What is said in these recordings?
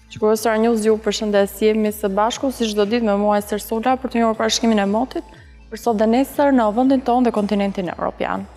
Shikuesar News, ju përshëndes, jemi së bashku si çdo ditë me mua Sersola për të njohur parashikimin e motit për sot dhe nesër në vendin tonë dhe kontinentin evropian.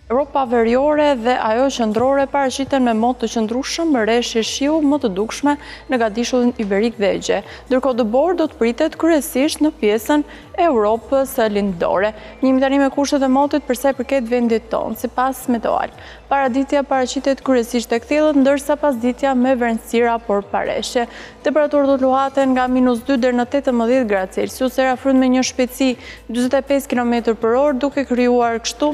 Europa veriore dhe ajo qendrore paraqiten me mot të qëndrueshëm rreshje shiu më të dukshme në Gadishullin Iberik dhe Egje, ndërkohë dëbor do të pritet kryesisht në pjesën e Europës lindore. Njihemi tani me kushtet e motit për sa i përket vendit tonë, sipas Meteoal. Paraditja paraqitet kryesisht tek thellët, ndërsa pasditja me vrenësira por pareshje. Temperaturat do të luhaten nga -2 deri në 18 gradë Celsius, era frynë me një shpejtësi 45 km/h, duke krijuar kështu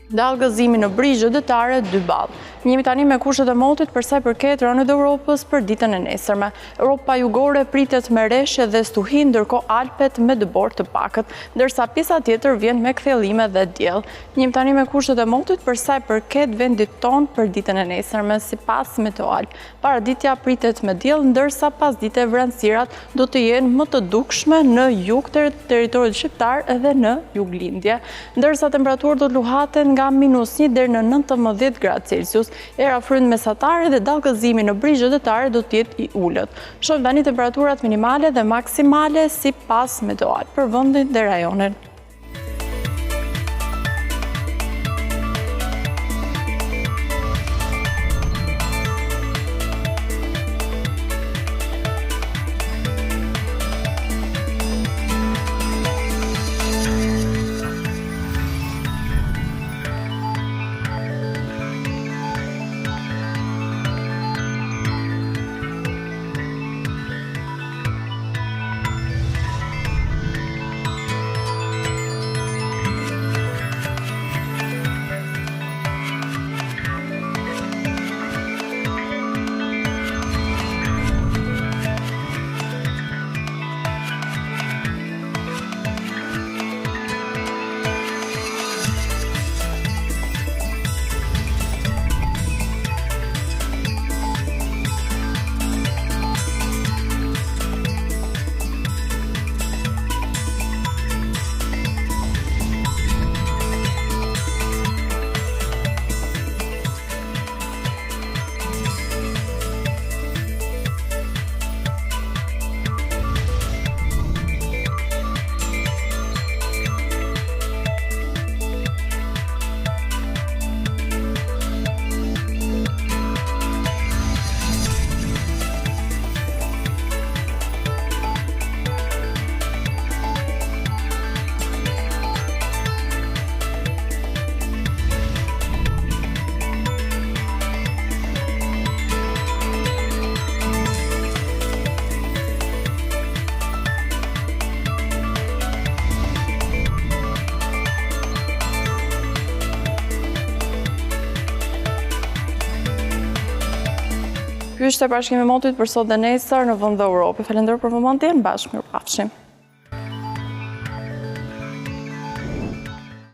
dallgëzimi në brigjet detare 2 ball. Njihemi tani me kushtet e motit për sa i përket rajonit e Europës për ditën e nesërme. Europa jugore pritet me rreshje dhe stuhi, ndërkohë Alpet me dëbor të pakët, ndërsa pjesa tjetër vjen me kthjellime dhe diell. Njihemi tani me kushtet e motit për sa i përket vendit tonë për ditën e nesërme, sipas Meteoal. Paraditja pritet me diell, ndërsa pasdite vranësirat do të jenë më të dukshme në jug të territorit shqiptar edhe në juglindje, ndërsa temperaturat do të luhaten nga -1 deri në 19 gradë Celsius. Era frynë mesatare dhe dallgëzimi në brigjet detare do të jetë i ulët. Shohim tani temperaturat minimale dhe maksimale sipas Meteoal për vendin dhe rajonin. Ky ishte parashikimi i motit për sot dhe nesër në vend dhe Europë. Falenderoj për vëmendjen, bashkë mirupafshim.